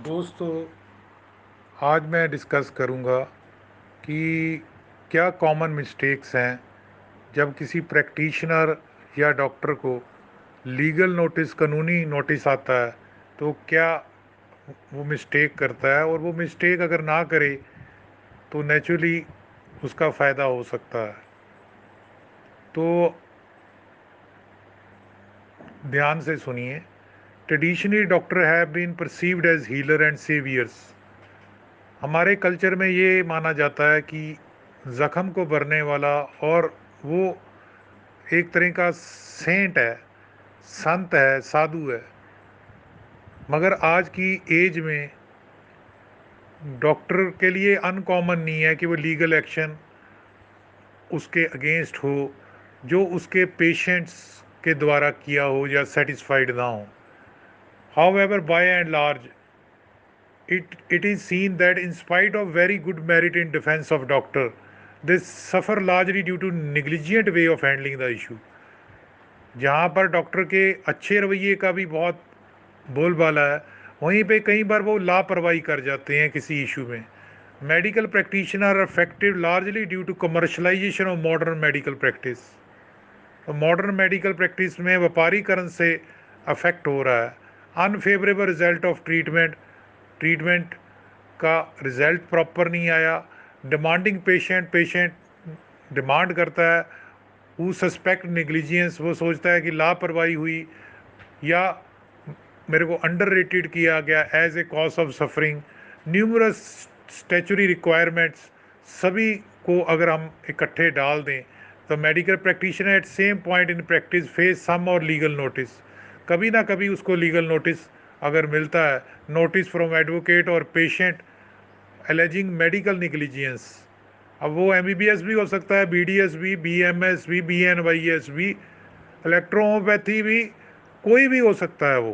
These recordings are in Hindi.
दोस्तों, आज मैं डिस्कस करूंगा कि क्या कॉमन मिस्टेक्स हैं जब किसी प्रैक्टिशनर या डॉक्टर को लीगल नोटिस, कानूनी नोटिस आता है, तो क्या वो मिस्टेक करता है, और वो मिस्टेक अगर ना करे तो नेचुरली उसका फ़ायदा हो सकता है। तो ध्यान से सुनिए। Traditionally doctor have been perceived as healer and saviours. हमारे कल्चर में ये माना जाता है कि ज़ख्म को भरने वाला, और वो एक तरह का सेंट है, संत है, साधु है। मगर आज की एज में डॉक्टर के लिए अनकॉमन नहीं है कि वो लीगल एक्शन उसके अगेंस्ट हो जो उसके पेशेंट्स के द्वारा किया हो या सेटिस्फाइड ना हो। However, by and large, it is seen that in spite of very good merit in defense of doctor, they suffer largely due to negligent way of handling the issue। जहाँ पर डॉक्टर के अच्छे रवैये का भी बहुत बोलबाला है, वहीं पे कई बार वो लापरवाही कर जाते हैं किसी इशू में। Medical practitioner affected largely due to commercialisation of modern medical practice. तो मॉडर्न मेडिकल प्रैक्टिस में व्यापारीकरण से अफेक्ट हो रहा है। Unfavourable result of treatment, treatment का रिजल्ट प्रॉपर नहीं आया। डिमांडिंग पेशेंट, पेशेंट डिमांड करता है। वो सस्पेक्ट नेग्लिजियंस, वो सोचता है कि लापरवाही हुई या मेरे को अंडर रेटेड किया गया as a cause of suffering. Numerous statutory requirements, सभी को अगर हम इकट्ठे डाल दें तो medical practitioner at same point in practice face some और लीगल नोटिस। कभी ना कभी उसको लीगल नोटिस अगर मिलता है, नोटिस फ्रॉम एडवोकेट और पेशेंट एलेजिंग मेडिकल निग्लिजियंस। अब वो एमबीबीएस भी हो सकता है, बीडीएस भी, बीएमएस भी, बीएनवाईएस भी, इलेक्ट्रोहोम्योपैथी भी, कोई भी हो सकता है। वो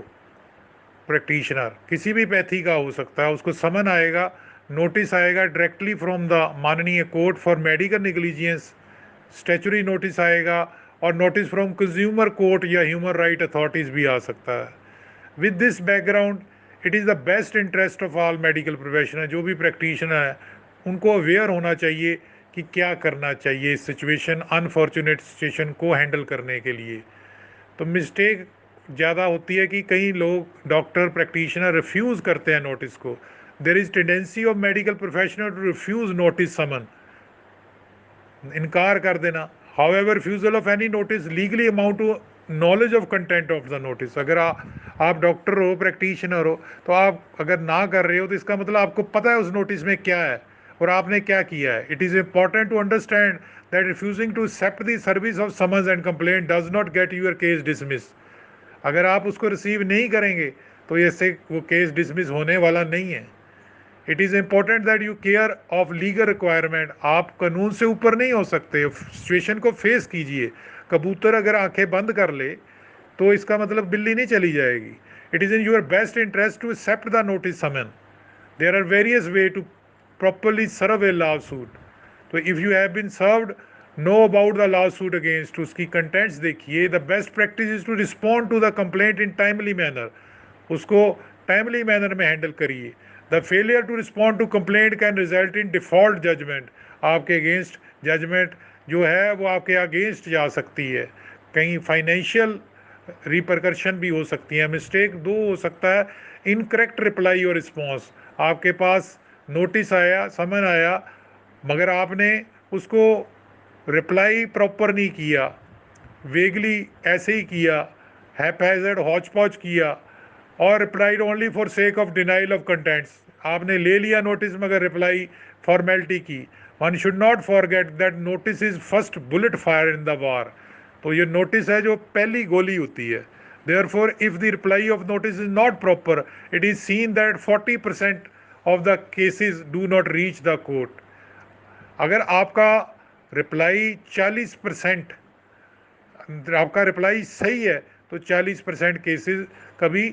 प्रैक्टिशनर किसी भी पैथी का हो सकता है। उसको समन आएगा, नोटिस आएगा डायरेक्टली फ्रॉम द माननीय court for medical negligence, statutory notice आएगा, और नोटिस फ्रॉम कंज्यूमर कोर्ट या ह्यूमन राइट अथॉरिटीज़ भी आ सकता है। With this background, it is the best interest of all medical professional, जो भी प्रैक्टिशनर है उनको अवेयर होना चाहिए कि क्या करना चाहिए इस सिचुएशन, अनफॉर्चुनेट सिचुएशन को हैंडल करने के लिए। तो मिस्टेक ज़्यादा होती है कि कई लोग डॉक्टर प्रैक्टिशनर रिफ्यूज़ करते हैं नोटिस को। There is tendency of medical professional to refuse notice summon, इनकार कर देना। However refusal of any notice legally amount to knowledge of content of the notice. अगर आप डॉक्टर हो, प्रैक्टिशनर हो, तो आप अगर ना कर रहे हो तो इसका मतलब आपको पता है उस नोटिस में क्या है और आपने क्या किया है। It is important to understand that refusing to accept the service of summons and complaint does not get your case dismiss. अगर आप उसको रिसीव नहीं करेंगे तो इससे वो केस डिसमिस होने वाला नहीं है। It is important that you care of legal requirement. आप कानून से ऊपर नहीं हो सकते, सिचुएशन को फेस कीजिए। कबूतर अगर आंखें बंद कर ले तो इसका मतलब बिल्ली नहीं चली जाएगी। It is in your best interest to accept the notice summon. There are various way to properly serve a lawsuit. तो if you have been served, know about the lawsuit against, उसकी कंटेंट्स देखिए। The best practice is to respond to the complaint in timely manner, उसको टाइमली मैनर में हैंडल करिए। The failure to respond to complaint can result in default judgment. आपके अगेंस्ट जजमेंट जो है वो आपके अगेंस्ट जा सकती है, कहीं फाइनेंशियल रिपरकर्शन भी हो सकती है। मिस्टेक दो हो सकता है, इनकरेक्ट रिप्लाई और रिस्पॉन्स। आपके पास नोटिस आया, समन आया, मगर आपने उसको रिप्लाई प्रॉपर नहीं किया, वेगली ऐसे ही किया, हैपहैज़र्ड हौच पौच किया, और replied only for sake of denial of contents. आपने ले लिया नोटिस मगर रिप्लाई फॉर्मेलिटी की। One should not forget that notice is first bullet fire in the war. तो ये नोटिस है जो पहली गोली होती है। Therefore, if the reply of notice is not proper, it is seen that 40% of the cases do not reach the court। अगर आपका रिप्लाई 40%, आपका रिप्लाई सही है तो 40% केसेस कभी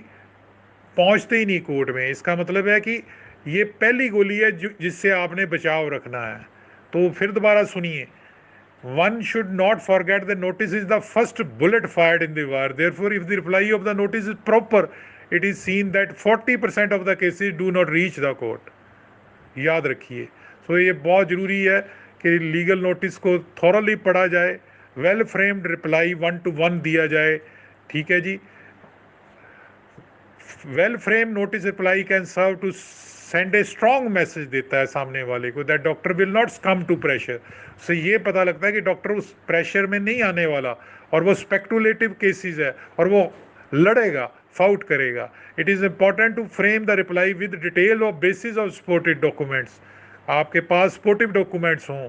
पहुंचते ही नहीं कोर्ट में। इसका मतलब है कि ये पहली गोली है जिससे आपने बचाव रखना है। तो फिर दोबारा सुनिए। One should not forget the notice is the first bullet fired in the war. Therefore, if the reply of the notice is proper, it is seen that 40% of the cases do not reach the court. याद रखिए। सो ये बहुत ज़रूरी है कि लीगल नोटिस को थॉरली पढ़ा जाए, वेल फ्रेम्ड रिप्लाई 1 to 1 दिया जाए। ठीक है जी। Well frame notice reply can serve to send a strong message देता है सामने वाले को that doctor will not come to pressure. उससे ये पता लगता है कि डॉक्टर उस प्रेशर में नहीं आने वाला, और वो स्पेकुलेटिव केसेस है और वो लड़ेगा, फाउट करेगा। It is important to frame the reply with detail of basis of supported documents. आपके पास सपोर्टिव डॉक्यूमेंट्स हों,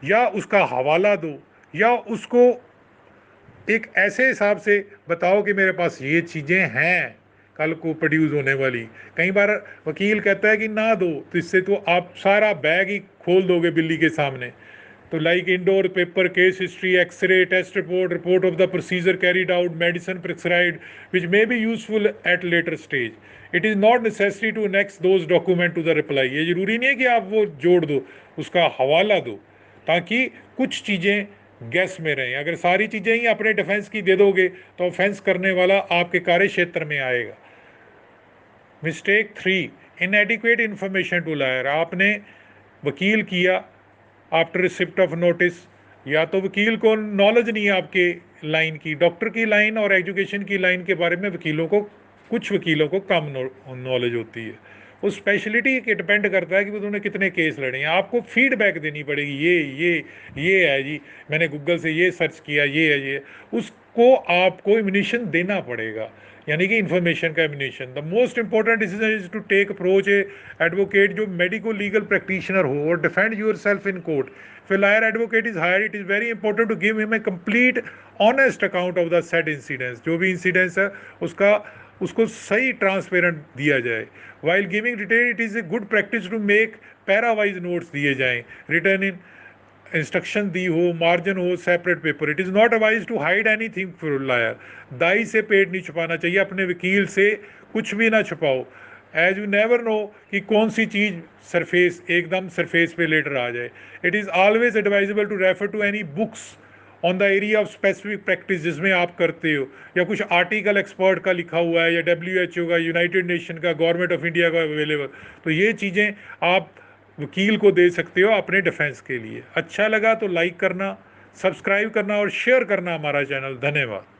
या उसका हवाला दो, या उसको एक ऐसे हिसाब से बताओ कि मेरे पास ये चीज़ें हैं कल को प्रोड्यूस होने वाली। कई बार वकील कहता है कि ना दो, तो इससे तो आप सारा बैग ही खोल दोगे बिल्ली के सामने। तो like indoor paper, case history, x-ray, test report, report of the procedure carried out, medicine prescribed which may be useful at later stage. It is not necessary to next those document to the reply. ये ज़रूरी नहीं है कि आप वो जोड़ दो, उसका हवाला दो, ताकि कुछ चीज़ें गैस में रहें। अगर सारी चीज़ें ही अपने डिफेंस की दे दोगे तो ऑफेंस करने वाला आपके कार्य क्षेत्र में आएगा। Mistake 3, inadequate information to lawyer. आपने वकील किया आफ्टर रिसिप्ट ऑफ नोटिस, या तो वकील को नॉलेज नहीं है आपके लाइन की, डॉक्टर की लाइन और एजुकेशन की लाइन के बारे में वकीलों को, कुछ वकीलों को कम नॉलेज होती है। उस स्पेशलिटी के डिपेंड करता है कि उन्होंने कितने केस लड़े हैं। आपको फीडबैक देनी पड़ेगी, ये है जी, मैंने गूगल से ये सर्च किया, ये उसको आपको इम्यूनिशन देना पड़ेगा, यानी कि इन्फॉर्मेशन का एमिनेशन। The most important decision is to take approach a advocate जो मेडिको लीगल प्रैक्टिशनर हो और defend yourself in court. If a lawyer advocate is hired, it is very important to give him a complete honest account of the said incidents। जो भी इंसिडेंट्स है उसको सही ट्रांसपेरेंट दिया जाए। While giving detail, it is a good practice to make parawise notes दिए जाएँ, रिटर्न इन इंस्ट्रक्शन दी हो, मार्जिन हो, separate paper. It is not advise to hide anything for lawyer. दाई से पेट नहीं छुपाना चाहिए, अपने वकील से कुछ भी ना छुपाओ। एज यू नेवर नो कि कौन सी चीज़ सरफेस, एकदम सरफेस पे लेटर आ जाए। It is always advisable to refer to any books on the area of specific practice जिसमें आप करते हो, या कुछ आर्टिकल एक्सपर्ट का लिखा हुआ है, या WHO का, यूनाइटेड नेशन का, गवर्नमेंट ऑफ इंडिया का अवेलेबल। तो ये चीज़ें आप वकील को दे सकते हो अपने डिफेंस के लिए। अच्छा लगा तो लाइक करना, सब्सक्राइब करना और शेयर करना हमारा चैनल। धन्यवाद।